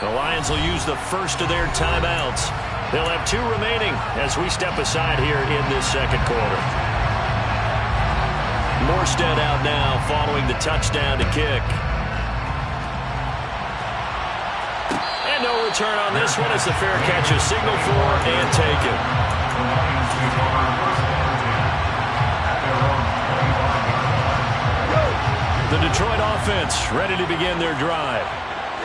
The Lions will use the first of their timeouts. They'll have 2 remaining as we step aside here in this second quarter. Morstead out now following the touchdown to kick. And no return on this one as the fair catch is signaled for and taken. The Detroit offense ready to begin their drive.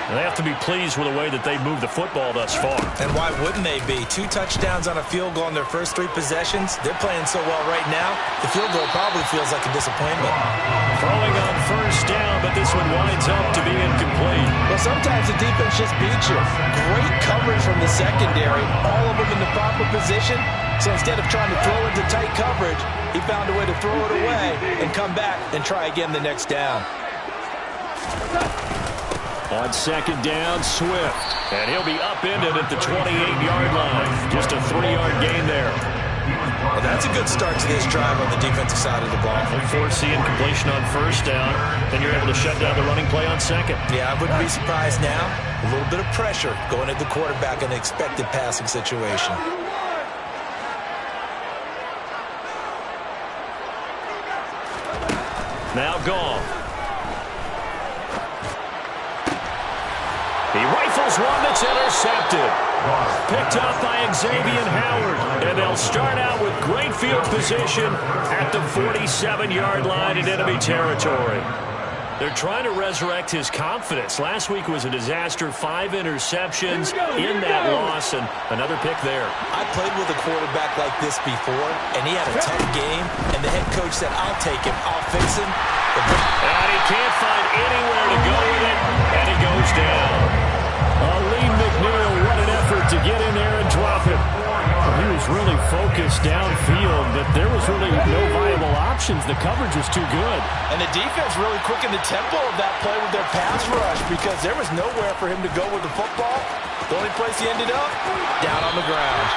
They have to be pleased with the way that they've moved the football thus far. And why wouldn't they be? 2 touchdowns on a field goal in their first 3 possessions. They're playing so well right now, the field goal probably feels like a disappointment. Throwing on first down, but this one winds up to be incomplete. Well, sometimes the defense just beats you. Great coverage from the secondary, all of them in the proper position. So instead of trying to throw into tight coverage, he found a way to throw it away and come back and try again the next down. On second down, Swift. And he'll be upended at the 28-yard line. Just a 3-yard gain there. Well, that's a good start to this drive on the defensive side of the ball. Force the incompletion on first down. Then you're able to shut down the running play on second. Yeah, I wouldn't be surprised now. A little bit of pressure going at the quarterback in the expected passing situation. Now Goff. He rifles one that's intercepted. Picked up by Xavier Howard. And they'll start out with great field position at the 47-yard line in enemy territory. They're trying to resurrect his confidence. Last week was a disaster. 5 interceptions in that loss, and another pick there. I played with a quarterback like this before, and he had a tough game, and the head coach said, I'll take him, I'll fix him. And he can't find anywhere to go with it, and he goes down. Lee McNeil, what an effort to get in there and drop him. He was really focused downfield, but there was really no viable options. The coverage was too good. And the defense really quickened the tempo of that play with their pass rush because there was nowhere for him to go with the football. The only place he ended up, down on the ground.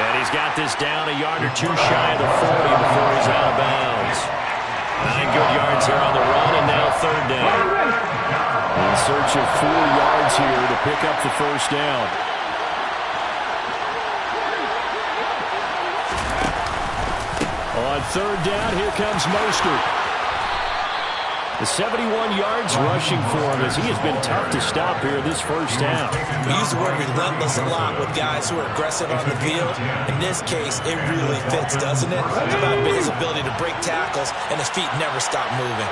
And he's got this down a yard or 2 shy of the 40 before he's out of bounds. 9 good yards here on the run, and now third down. In search of 4 yards here to pick up the first down. On third down, here comes Mostert. The 71 yards rushing for him as he has been tough to stop here this first down. We use the word relentless a lot with guys who are aggressive on the field. In this case, it really fits, doesn't it? It's about his ability to break tackles, and his feet never stop moving.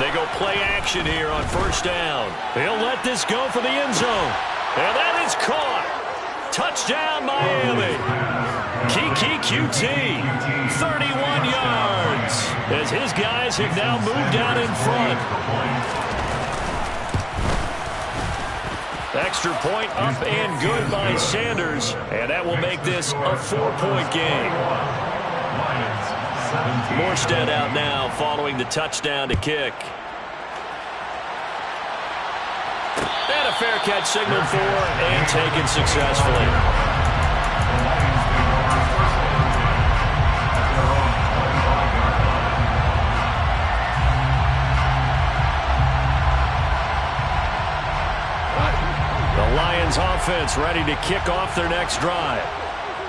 They go play action here on first down. He'll let this go for the end zone. And that is caught. Touchdown, Miami. Kiki QT, 31 yards. As his guys have now moved out in front. Extra point up and good by Sanders. And that will make this a 4-point game. Morstead out now following the touchdown to kick. And a fair catch signaled for and taken successfully. The Lions offense ready to kick off their next drive.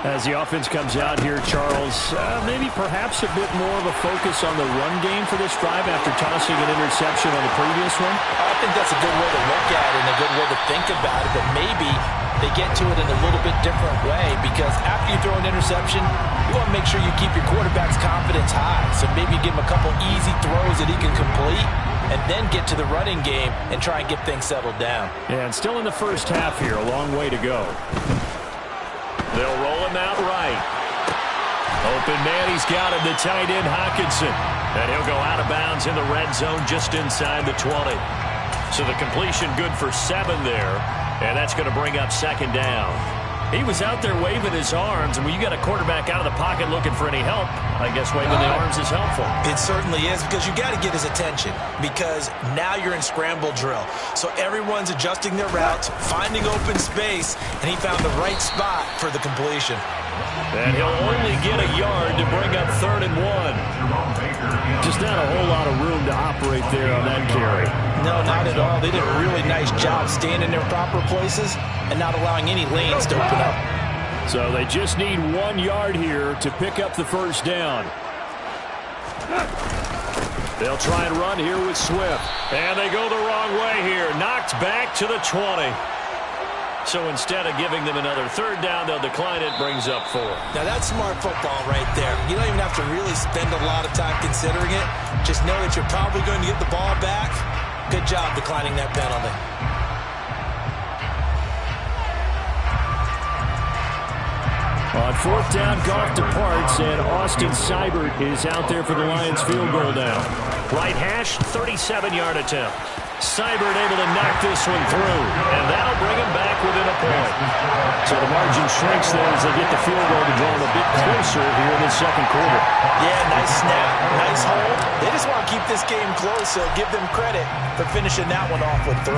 As the offense comes out here, Charles, maybe perhaps a bit more of a focus on the run game for this drive after tossing an interception on the previous one? I think that's a good way to look at it and a good way to think about it, but maybe they get to it in a little bit different way because after you throw an interception, you want to make sure you keep your quarterback's confidence high. So maybe give him a couple easy throws that he can complete and then get to the running game and try and get things settled down. Yeah, and still in the first half here, a long way to go. They'll roll him out right. Open man, he's got him, the tight end Hockenson. And he'll go out of bounds in the red zone just inside the 20. So the completion good for 7 there. And that's going to bring up second down. He was out there waving his arms, and when you got a quarterback out of the pocket looking for any help, I guess waving the arms is helpful. It certainly is because you got to get his attention because now you're in scramble drill. So everyone's adjusting their routes, finding open space, and he found the right spot for the completion. And he'll only get a yard to bring up 3rd and 1. Just not a whole lot of room to operate there on that carry. No, not at all. They did a really nice job staying in their proper places and not allowing any lanes to open up. So they just need 1 yard here to pick up the first down. They'll try and run here with Swift. And they go the wrong way here. Knocked back to the 20. So instead of giving them another third down, they'll decline it, brings up 4. Now that's smart football right there. You don't even have to really spend a lot of time considering it. Just know that you're probably going to get the ball back. Good job declining that penalty. On 4th down, Goff departs, and Austin Seibert is out there for the Lions field goal now. Right hash, 37-yard attempt. Seibert able to knock this one through, and that'll bring him back within a point. So the margin shrinks there as they get the field goal to draw them a bit closer here in the second quarter. Yeah, nice snap, nice hold. They just want to keep this game close, so give them credit for finishing that one off with 3.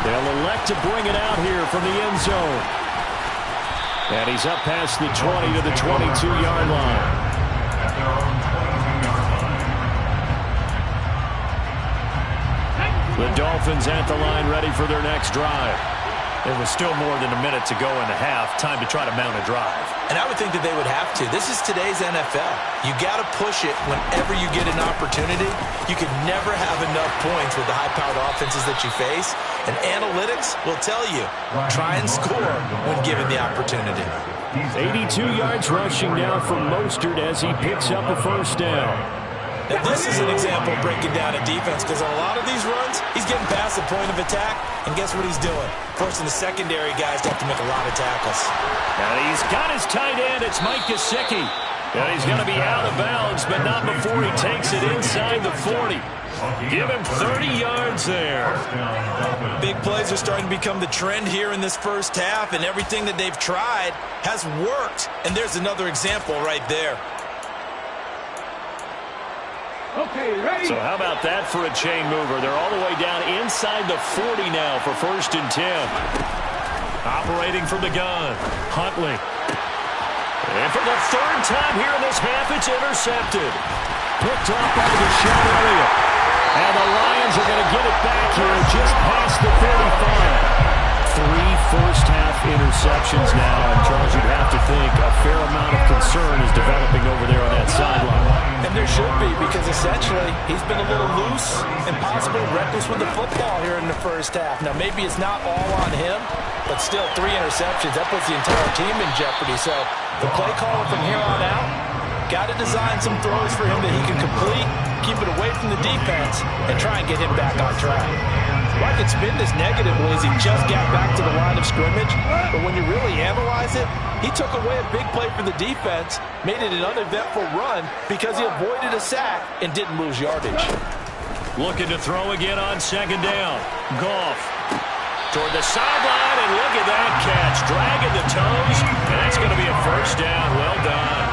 They'll elect to bring it out here from the end zone. And he's up past the 20 to the 22-yard line. The Dolphins at the line ready for their next drive. There was still more than a minute to go in the half. Time to try to mount a drive. And I would think that they would have to. This is today's NFL. You got to push it whenever you get an opportunity. You could never have enough points with the high-powered offenses that you face. And analytics will tell you, try and score when given the opportunity. 82 yards rushing now from Mostert as he picks up a first down. Now, this is an example of breaking down a defense, because on a lot of these runs, he's getting past the point of attack, and guess what he's doing? Forcing the secondary guys to have to make a lot of tackles. And he's got his tight end. It's Mike Gesicki. And he's going to be out of bounds, but not before he takes it inside the 40. Give him 30 yards there. Big plays are starting to become the trend here in this first half, and everything that they've tried has worked. And there's another example right there. Okay, ready. So how about that for a chain mover? They're all the way down inside the 40 now for 1st and 10. Operating from the gun, Huntley. And for the 3rd time here in this half, it's intercepted. Picked up by Deshaun Elliott. And the Lions are going to get it back here just past the 35. 3 first-half interceptions now, and Charles, you'd have to think a fair amount of concern is developing over there on that sideline. And there should be, because essentially he's been a little loose and possibly reckless with the football here in the first half. Now, maybe it's not all on him, but still 3 interceptions. That puts the entire team in jeopardy. So the play caller from here on out got to design some throws for him that he can complete, keep it away from the defense, and try and get him back on track. Well, I could spin this negatively as he just got back to the line of scrimmage, but when you really analyze it, he took away a big play for the defense, made it an uneventful run because he avoided a sack and didn't lose yardage. Looking to throw again on 2nd down. Goff toward the sideline, and look at that catch. Dragging the toes, and that's going to be a first down. Well done.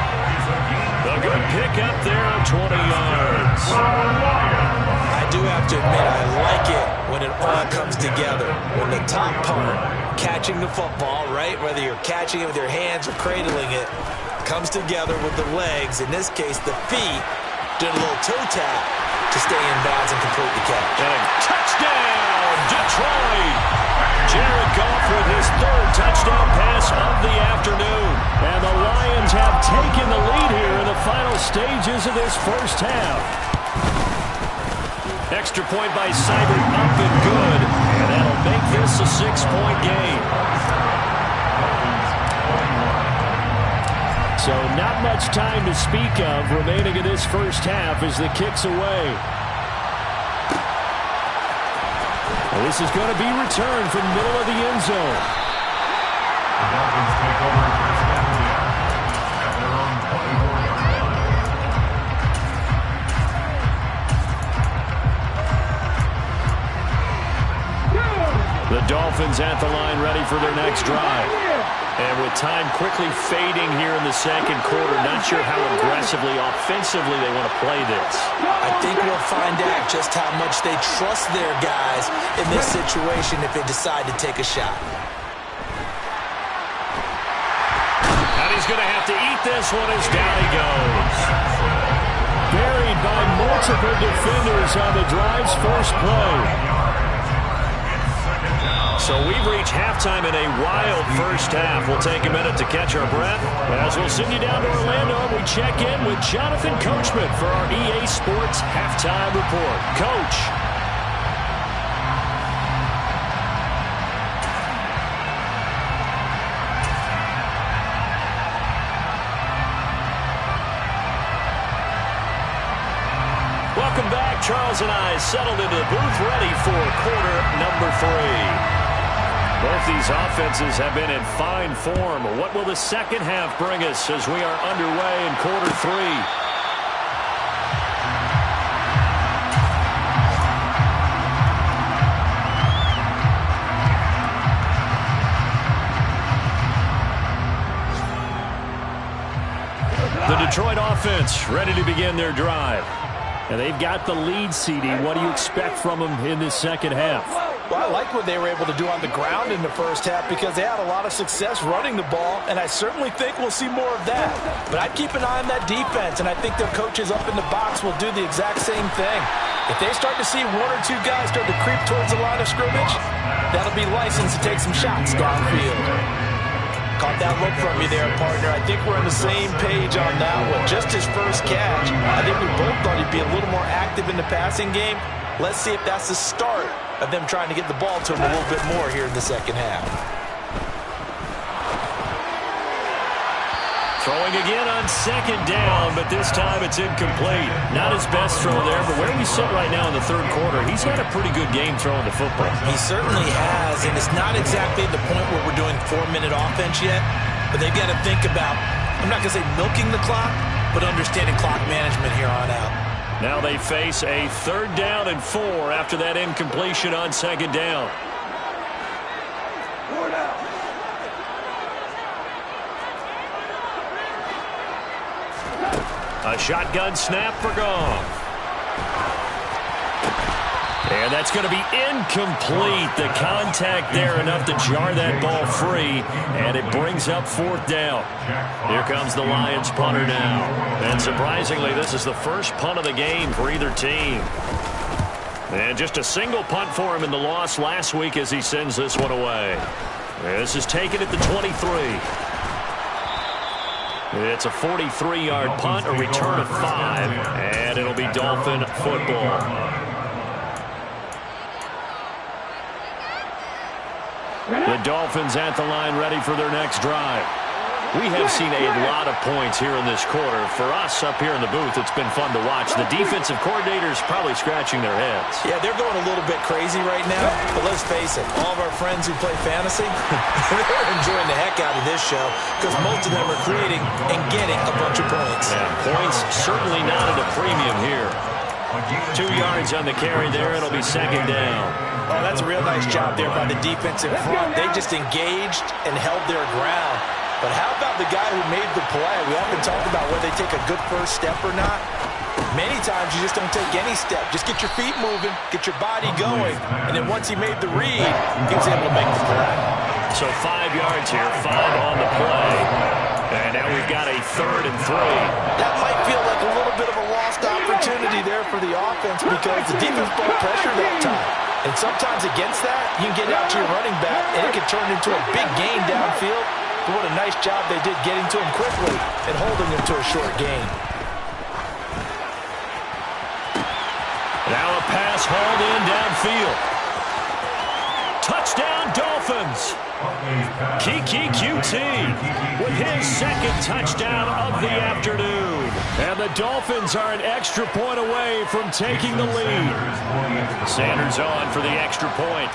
A good pick up there on 20 yards. I do have to admit, I like it when it all comes together. When the top part, catching the football, right, whether you're catching it with your hands or cradling it, comes together with the legs, in this case the feet, did a little toe tap to stay in bounds and complete the catch. And touchdown, Detroit! Jared Goff with his 3rd touchdown pass of the afternoon. And the Lions have taken the lead here in the final stages of this first half. Extra point by Seibert, up and good. And that'll make this a 6-point game. So not much time to speak of remaining in this first half as the kick's away. Well, this is going to be returned from the middle of the end zone. The Dolphins take over first down at their own 21. The Dolphins at the line ready for their next drive. And with time quickly fading here in the second quarter, not sure how aggressively, offensively they want to play this. I think we'll find out just how much they trust their guys in this situation if they decide to take a shot. And he's going to have to eat this one as down he goes. Buried by multiple defenders on the drive's first play. So we've reached halftime in a wild first half. We'll take a minute to catch our breath as we'll send you down to Orlando and we check in with Jonathan Coachman for our EA Sports Halftime Report. Coach. Welcome back. Charles and I settled into the booth ready for quarter number 3. Both these offenses have been in fine form. What will the second half bring us as we are underway in quarter 3? The Detroit offense ready to begin their drive. And they've got the lead, CD. What do you expect from them in this second half? Well, I like what they were able to do on the ground in the first half because they had a lot of success running the ball, and I certainly think we'll see more of that. But I'd keep an eye on that defense, and I think their coaches up in the box will do the exact same thing. If they start to see one or two guys start to creep towards the line of scrimmage, that'll be license to take some shots downfield. Caught that look from you there, partner. I think we're on the same page on that one. Just his first catch. I think we both thought he'd be a little more active in the passing game. Let's see if that's the start of them trying to get the ball to him a little bit more here in the second half. Throwing again on second down, but this time it's incomplete. Not his best throw there, but where we sit right now in the third quarter, he's had a pretty good game throwing the football. He certainly has, and it's not exactly the point where we're doing 4-minute offense yet, but they've got to think about, I'm not going to say milking the clock, but understanding clock management here on out. Now they face a 3rd down and 4 after that incompletion on second down. A shotgun snap for Goff. And that's going to be incomplete. The contact there enough to jar that ball free, and it brings up 4th down. Here comes the Lions punter now. And surprisingly, this is the first punt of the game for either team. And just a single punt for him in the loss last week as he sends this one away. This is taken at the 23. It's a 43-yard punt, a return of 5, and it'll be Dolphin football. The Dolphins at the line ready for their next drive. We have seen a lot of points here in this quarter. For us up here in the booth, it's been fun to watch. The defensive coordinators probably scratching their heads. Yeah, they're going a little bit crazy right now. But let's face it, all of our friends who play fantasy, they're enjoying the heck out of this show because most of them are creating and getting a bunch of points. Yeah, points certainly not at a premium here. 2 yards on the carry there. It'll be second down. Oh, that's a real nice job there by the defensive front. They just engaged and held their ground. But how about the guy who made the play? We often talk about whether they take a good first step or not. Many times you just don't take any step. Just get your feet moving, get your body going. And then once he made the read, he was able to make the play. So 5 yards here, 5 on the play. And now we've got a 3rd and 3. That might feel like a little bit of a lost opportunity there for the offense because the defense brought pressure that time. And sometimes against that, you can get out to your running back, and it can turn into a big gain downfield. But what a nice job they did getting to him quickly and holding him to a short gain. Now a pass hauled in downfield. Touchdown, Dolphins. Kiki QT with his second touchdown of the afternoon. And the Dolphins are an extra point away from taking the lead. Sanders on for the extra point.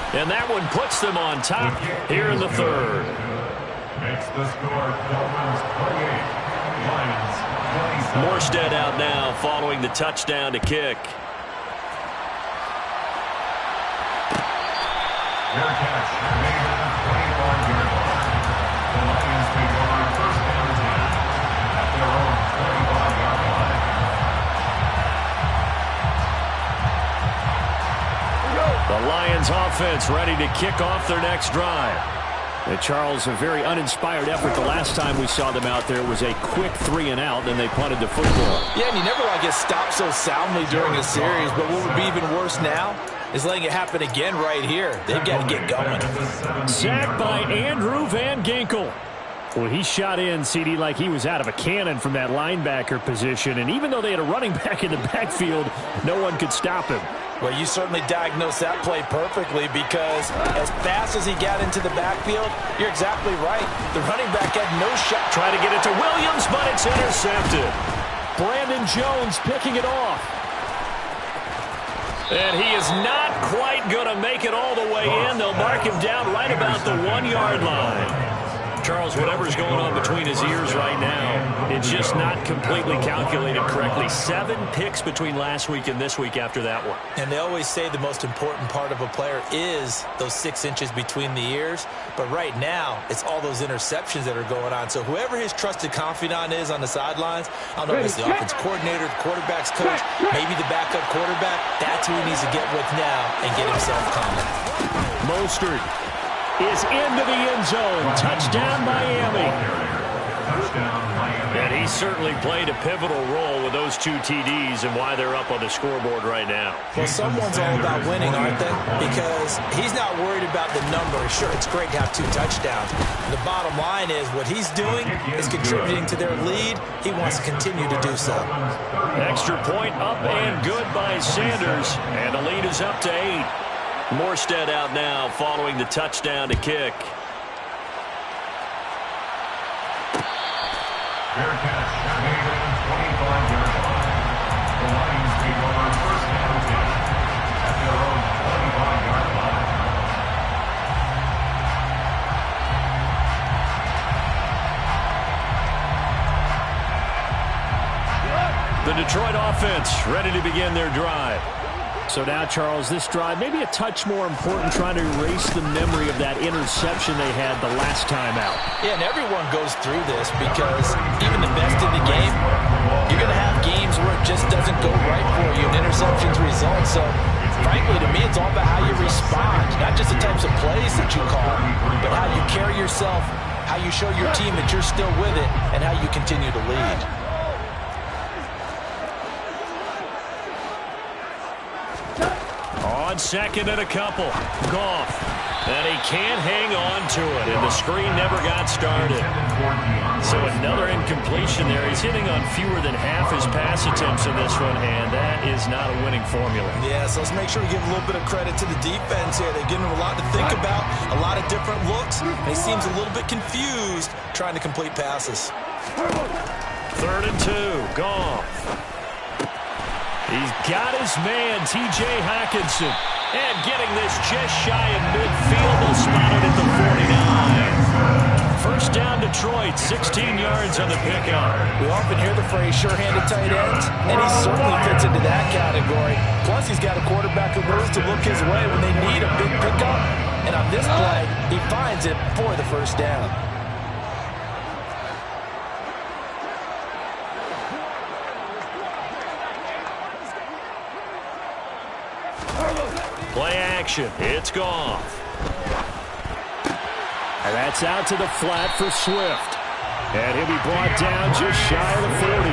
And that one puts them on top here in the 3rd. Makes the score Dolphins 28, Lions 27. Morstead out now following the touchdown to kick. Their catch made at the 21-yard line. The Lions take over first and 10 at their own 25-yard line. The Lions offense ready to kick off their next drive. And Charles, a very uninspired effort. The last time we saw them out there was a quick 3-and-out, then they punted the football. Yeah, and you never want to get stopped so soundly during a series, but what would be even worse now is letting it happen again right here. They've got to get going. Sacked by Andrew Van Ginkel. Well, he shot in, CD, like he was out of a cannon from that linebacker position. And even though they had a running back in the backfield, no one could stop him. Well, you certainly diagnosed that play perfectly because as fast as he got into the backfield, you're exactly right. The running back had no shot. Trying to get it to Williams, but it's intercepted. Brandon Jones picking it off. And he is not quite going to make it all the way in. They'll mark him down right about the 1-yard line. Charles, whatever's going on between his ears right now, it's just not completely calculated correctly. 7 picks between last week and this week after that one. And they always say the most important part of a player is those 6 inches between the ears. But right now, it's all those interceptions that are going on. So whoever his trusted confidant is on the sidelines, I don't know if it's the offense coordinator, the quarterback's coach, maybe the backup quarterback, that's who he needs to get with now and get himself calm. Mostert is into the end zone. Touchdown, Miami. And he certainly played a pivotal role with those 2 TDs and why they're up on the scoreboard right now. Well, someone's all about winning, aren't they? Because he's not worried about the number. Sure, it's great to have 2 touchdowns. The bottom line is what he's doing is contributing to their lead. He wants to continue to do so. Extra point up and good by Sanders. And the lead is up to 8. Morstead out now following the touchdown to kick. Fair catch made at the 25-yard line. The Lions take over first down and 10 at their own 25-yard line. The Detroit offense ready to begin their drive. So now, Charles, this drive maybe a touch more important, trying to erase the memory of that interception they had the last time out. Yeah, and everyone goes through this because even the best in the game, you're going to have games where it just doesn't go right for you and interceptions result. So, frankly, to me, it's all about how you respond, not just the types of plays that you call, but how you carry yourself, how you show your team that you're still with it, and how you continue to lead. On second and a couple. Goff. And he can't hang on to it. And the screen never got started. So another incompletion there. He's hitting on fewer than half his pass attempts in this one. And that is not a winning formula. Yeah, so let's make sure we give a little bit of credit to the defense here. They've given him a lot to think about, a lot of different looks. And he seems a little bit confused trying to complete passes. 3rd and 2. Goff. He's got his man, T.J. Hockenson. And getting this just shy of midfield. They'll spot it at the 49. First down, Detroit. 16 yards on the pickup. We often hear the phrase sure-handed tight ends, and he certainly fits into that category. Plus, he's got a quarterback who knows to look his way when they need a big pickup. And on this play, he finds it for the first down. Play action. It's Goff. And that's out to the flat for Swift. And he'll be brought down just shy of the 40.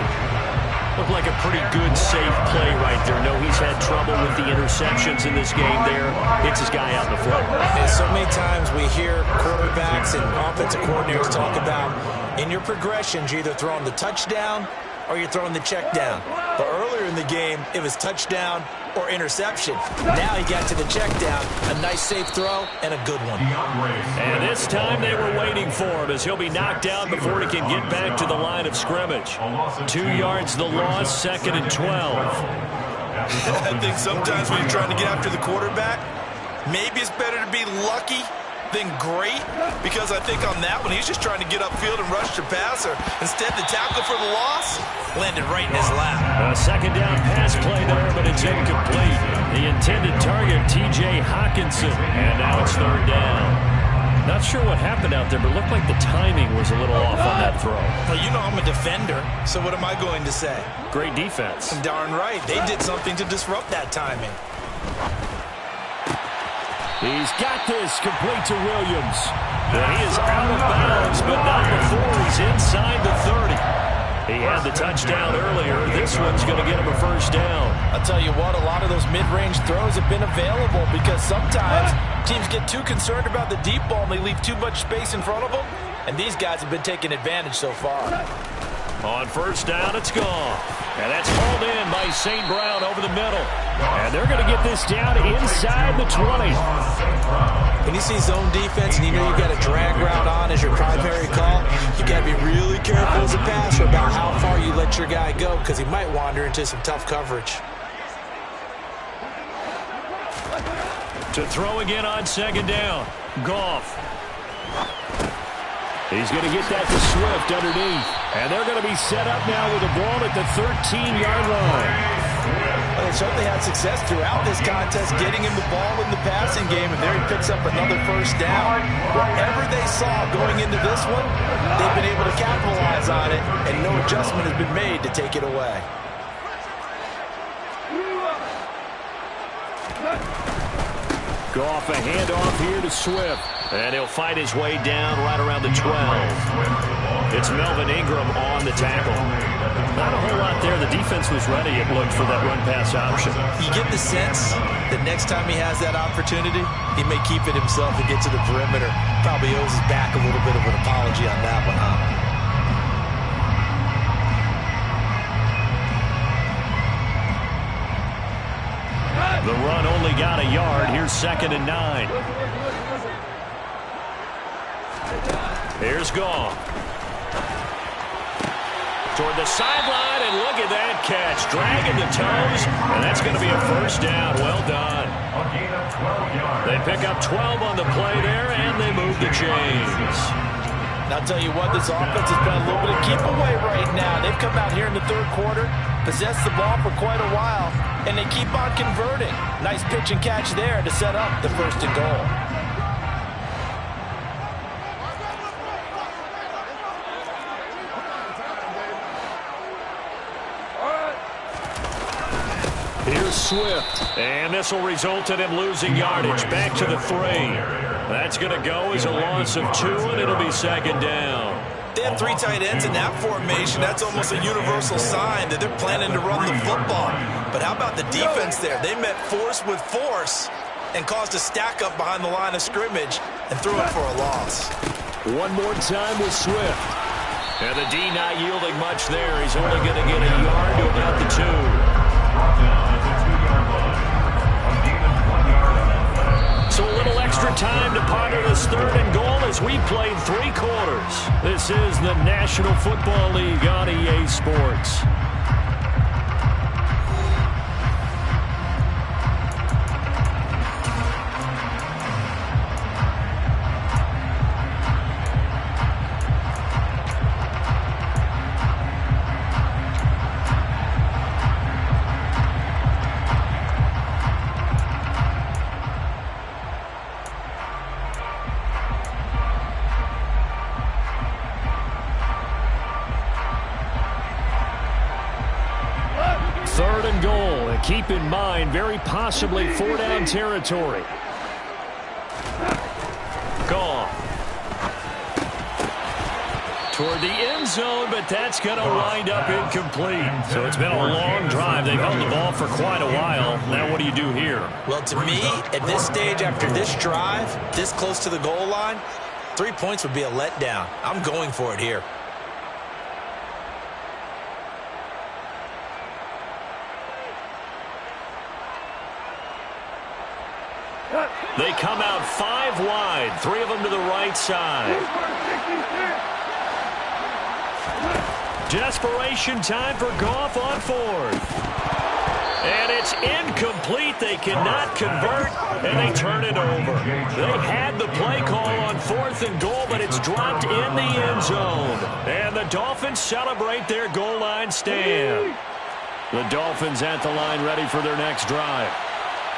Looked like a pretty good, safe play right there. No, he's had trouble with the interceptions in this game there. Hits his guy out in the flat. And so many times we hear quarterbacks and offensive coordinators talk about in your progressions, you're either throwing the touchdown or you're throwing the check down. But earlier in the game, it was touchdown or interception. Now he got to the check down, a nice safe throw, and a good one. And this time they were waiting for him as he'll be knocked down before he can get back to the line of scrimmage. 2 yards the loss, 2nd and 12. I think sometimes when you're trying to get after the quarterback, maybe it's better to be lucky than great, because I think on that one, he's just trying to get upfield and rush the passer. Instead, the tackle for the loss landed right in his lap. A 2nd down pass play there, but it's incomplete. The intended target, T.J. Hockenson, and now it's 3rd down. Not sure what happened out there, but it looked like the timing was a little off on that throw. Well, you know I'm a defender, so what am I going to say? Great defense. Darn right. They did something to disrupt that timing. He's got this, complete to Williams. And he is out of bounds, but not before he's inside the 30. He had the touchdown earlier. This one's going to get him a first down. I'll tell you what, a lot of those mid-range throws have been available because sometimes teams get too concerned about the deep ball and they leave too much space in front of them. And these guys have been taking advantage so far. On first down, it's gone. And that's hauled in by St. Brown over the middle. And they're going to get this down inside the 20. When you see zone defense and you know you've got a drag route on as your primary call, you got to be really careful as a passer about how far you let your guy go because he might wander into some tough coverage. To throw again on second down. Goff. He's going to get that to Swift underneath. And they're going to be set up now with the ball at the 13-yard line. Well, they certainly had success throughout this contest getting him the ball in the passing game, and there he picks up another first down. Whatever they saw going into this one, they've been able to capitalize on it, and no adjustment has been made to take it away. Goff, a handoff here to Swift. And he'll fight his way down right around the 12. It's Melvin Ingram on the tackle. Not a whole lot there. The defense was ready, it looked, for that run-pass option. You get the sense that next time he has that opportunity, he may keep it himself and get to the perimeter. Probably owes his back a little bit of an apology on that one, huh? The run only got a yard. Here's 2nd and 9. Here's Goff. Toward the sideline, and look at that catch. Dragging the toes, and that's going to be a first down. Well done. They pick up 12 on the play there, and they move the chains. Now, I'll tell you what, this offense has been a little bit of keep away right now. They've come out here in the third quarter, possessed the ball for quite a while, and they keep on converting. Nice pitch and catch there to set up the 1st and goal. Here's Swift, and this will result in him losing yardage. Back to the 3. That's going to go as a loss of 2, and it'll be 2nd down. They have 3 tight ends in that formation. That's almost a universal sign that they're planning to run the football. But how about the defense there? They met force with force and caused a stack up behind the line of scrimmage and threw it for a loss. One more time with Swift. And the D not yielding much there. He's only going to get a yard to about the 2. So a little extra time to ponder this 3rd and goal as we played 3 quarters. This is the National Football League on EA Sports. Keep in mind, very possibly 4-down territory. Goff. Toward the end zone, but that's going to wind up incomplete. So it's been a long drive. They've held the ball for quite a while. Now what do you do here? Well, to me, at this stage, after this drive, this close to the goal line, 3 points would be a letdown. I'm going for it here. They come out 5 wide, 3 of them to the right side. Desperation time for Goff on 4th. And it's incomplete. They cannot convert, and they turn it over. They had the play call on 4th and goal, but it's dropped in the end zone. And the Dolphins celebrate their goal line stand. The Dolphins at the line ready for their next drive.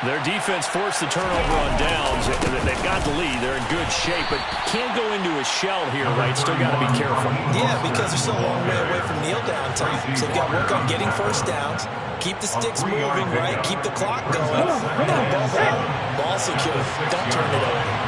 Their defense forced the turnover on downs. They've got the lead. They're in good shape, but can't go into a shell here, right? Still got to be careful. Yeah, because they're still a long way away from kneel down time. So they've got to work on getting first downs, keep the sticks moving, right? Keep the clock going. And above all, ball secure. Don't turn it over.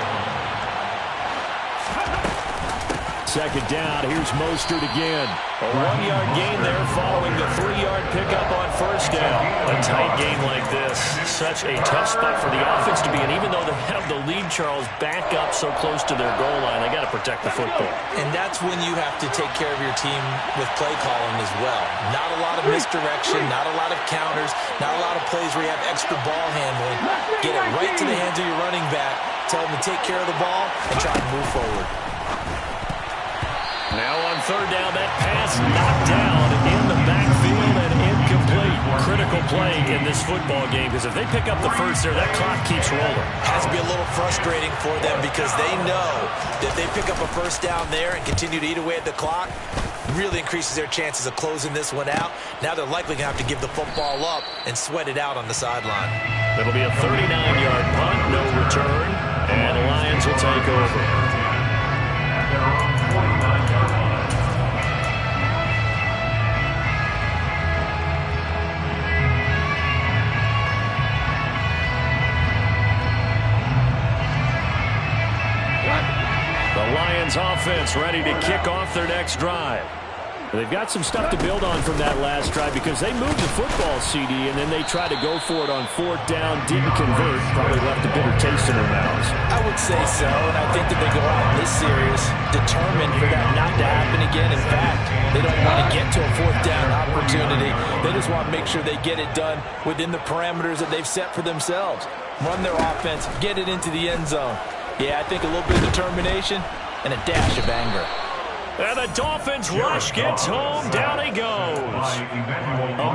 second down. Here's Mostert again. A 1-yard gain there following the 3-yard pickup on first down. A tight game like this, such a tough spot for the offense to be in. Even though they have the lead, Charles, back up so close to their goal line, they got to protect the football. And that's when you have to take care of your team with play calling as well. Not a lot of misdirection, not a lot of counters, not a lot of plays where you have extra ball handling. Get it right to the hands of your running back. Tell them to take care of the ball and try to move forward. Now on third down, that pass knocked down in the backfield and incomplete. Critical play in this football game, because if they pick up the first there, that clock keeps rolling. Has to be a little frustrating for them because they know that if they pick up a first down there and continue to eat away at the clock, really increases their chances of closing this one out. Now they're likely going to have to give the football up and sweat it out on the sideline. It'll be a 39-yard punt, no return, and the Lions will take over. The Lions offense ready to kick off their next drive. They've got some stuff to build on from that last drive because they moved the football, CD, and then they tried to go for it on fourth down, didn't convert, probably left a bitter taste in their mouths. I would say so, and I think that they go out in this series determined for that not to happen again. In fact, they don't want to get to a fourth down opportunity. They just want to make sure they get it done within the parameters that they've set for themselves. Run their offense, get it into the end zone. Yeah, I think a little bit of determination and a dash of anger. And the Dolphins rush gets home. Down he goes.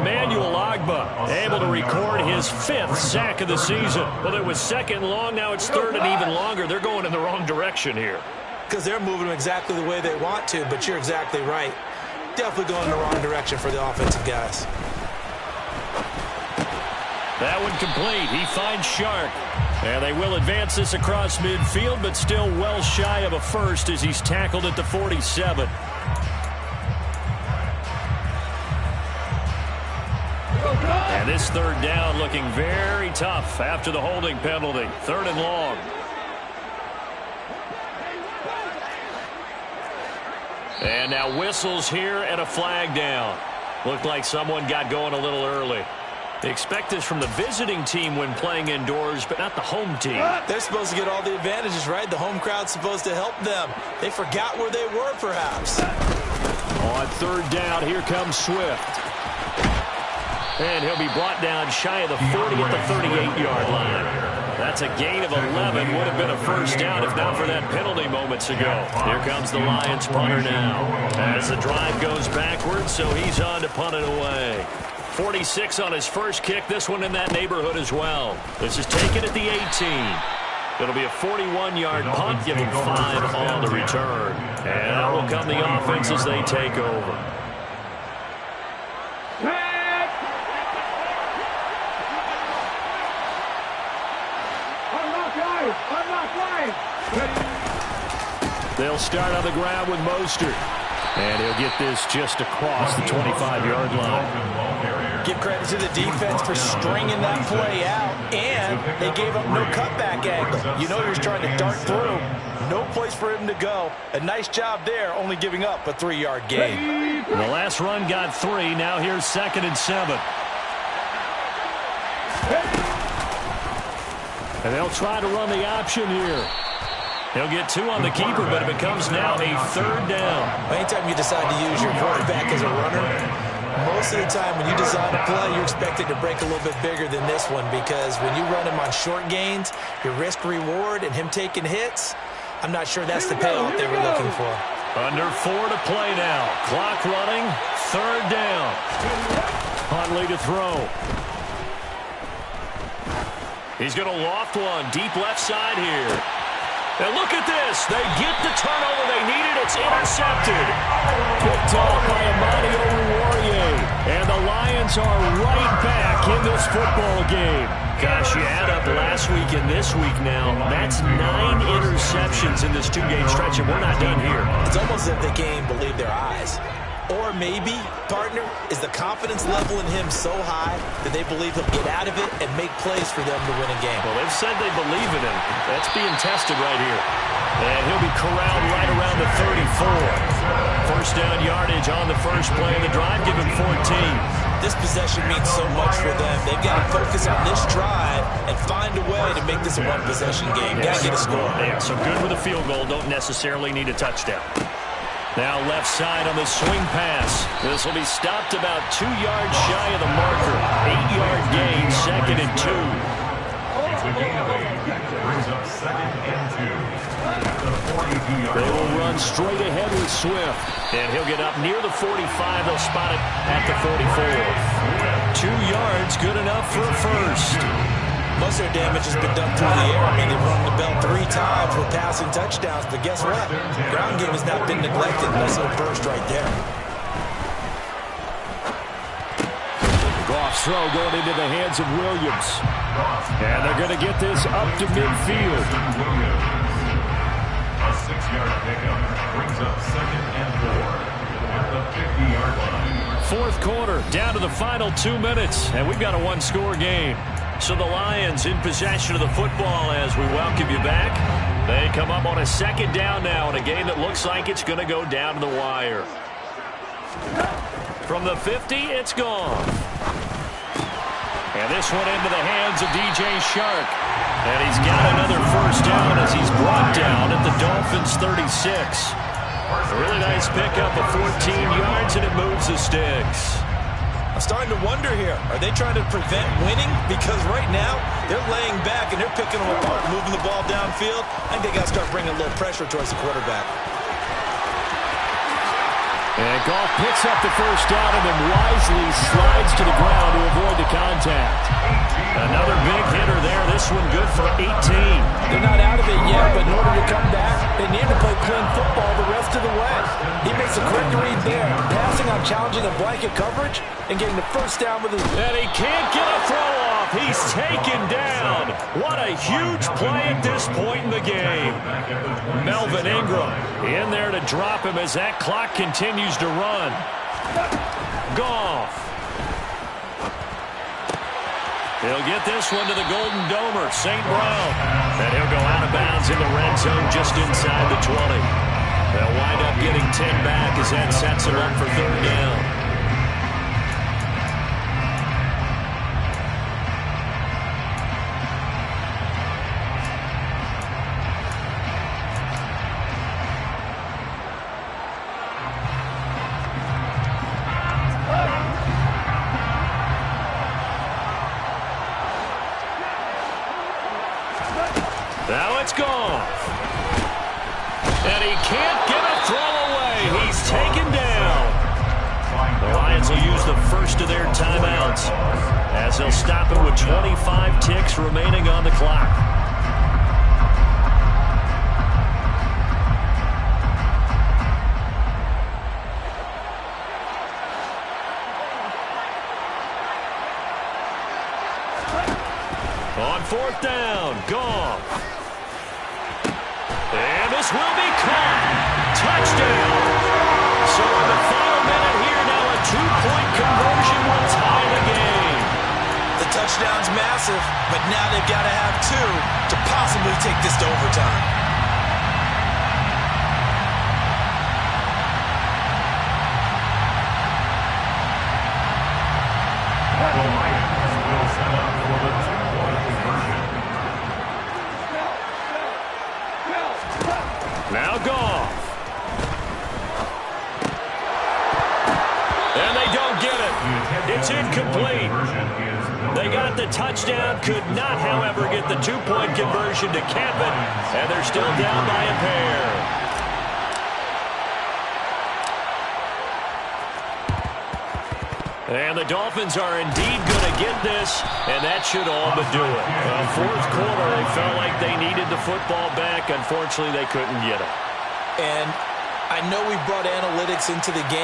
Emmanuel Ogbah able to record his 5th sack of the season. Well, it was second long. Now it's third and even longer. They're going in the wrong direction here. Because they're moving them exactly the way they want to, but you're exactly right. Definitely going in the wrong direction for the offensive guys. That one complete. He finds Shark. And they will advance this across midfield, but still well shy of a first as he's tackled at the 47. And this third down looking very tough after the holding penalty. Third and long. And now whistles here and a flag down. Looked like someone got going a little early. They expect this from the visiting team when playing indoors, but not the home team. They're supposed to get all the advantages, right? The home crowd's supposed to help them. They forgot where they were, perhaps. On third down, here comes Swift. And he'll be brought down shy of the 40 at the 38-yard line. That's a gain of 11. Would have been a first down if not for that penalty moments ago. Here comes the Lions punter now. As the drive goes backwards, so he's on to punt it away. 46 on his first kick. This one in that neighborhood as well. This is taken at the 18. It'll be a 41-yard punt, giving 5 on the return. And out will come the offense as they take over. They'll start on the ground with Mostert. And he'll get this just across the 25-yard line. Give credit to the defense for stringing that play out, and they gave up no cutback angle. You know he was trying to dart through. No place for him to go. A nice job there, only giving up a 3-yard gain. The last run got 3. Now here's 2nd and 7. And they'll try to run the option here. He'll get 2 on the keeper, but it becomes now a third down. Anytime you decide to use your quarterback as a runner, most of the time when you design a play, you're expected to break a little bit bigger than this one, because when you run him on short gains, your risk-reward and him taking hits, I'm not sure that's the payoff they were looking for. Under 4 to play now. Clock running. Third down. Huntley to throw. He's going to loft one. Deep left side here. And look at this. They get the turnover they needed. It's intercepted. Picked off by Amani Oruwariye. And the Lions are right back in this football game. Gosh, you add up last week and this week now. That's 9 interceptions in this 2-game stretch, and we're not done here. It's almost as if they can't even believe their eyes. Or maybe, partner, is the confidence level in him so high that they believe he'll get out of it and make plays for them to win a game. Well, they've said they believe in him. That's being tested right here. And he'll be corralled right around the 34. first down yardage on the first play of the drive. Give him 14. This possession means so much for them. They've got to focus on this drive and find a way to make this a one-possession game. Got to get a score. Yeah, so good with a field goal. Don't necessarily need a touchdown. Now left side on the swing pass. This will be stopped about 2 yards shy of the marker. 8-yard gain, 2nd and 2. It's a gain of 8. Brings up 2nd and 2. At the 42-yard line. They will run straight ahead with Swift. And he'll get up near the 45. They'll spot it at the 44. 2 yards, good enough for a first. Most of their damage has been done through the air. I mean, they've rung the bell 3 times with passing touchdowns. But guess what? Ground game has not been neglected. Nice little burst right there. Goff's throw going into the hands of Williams. And they're going to get this up to midfield. A 6-yard pickup brings up 2nd and 4 at the 50-yard line. Fourth quarter, down to the final 2 minutes. And we've got a one-score game. So the Lions in possession of the football as we welcome you back. They come up on a 2nd down now in a game that looks like it's going to go down to the wire. From the 50, it's gone. And this one into the hands of DJ Shark. And he's got another first down as he's brought down at the Dolphins' 36. A really nice pickup of 14 yards, and it moves the sticks. I'm starting to wonder here, are they trying to prevent winning? Because right now, they're laying back and they're picking them apart, moving the ball downfield. I think they got to start bringing a little pressure towards the quarterback. And Goff picks up the first down and then wisely slides to the ground to avoid the contact. Another big hitter there. This one good for 18. They're not out of it yet, but in order to come back, they need to play clean football the rest of the way. He makes a correct read there, passing on challenging a blanket coverage and getting the first down with his... And he can't get a throw off. He's taken down. What a huge play at this point in the game. Melvin Ingram in there to drop him as that clock continues to run. Goff. He'll get this one to the Golden Domer, St. Brown. And he'll go out of bounds in the red zone just inside the 20. They'll wind up getting 10 back as that sets them up for 3rd down. Now it's gone. And he can't get a throw away. He's taken down. The Lions will use the first of their timeouts as they'll stop it with 25 ticks remaining on the clock. On 4th down, Goff. And this will be caught. Touchdown. So in the final minute here, now a 2-point conversion will tie the game. The touchdown's massive, but now they've got to have 2 to possibly take this to overtime. The Lions will set up for the 2-point conversion. Now Goff. And they don't get it. It's incomplete. They got the touchdown, could not, however, get the 2-point conversion to cap it, and they're still down by a pair. And the Dolphins are indeed going to get this, and that should all but do it. Fourth quarter, they felt like they needed the football back. Unfortunately, they couldn't get it. And I know we brought analytics into the game.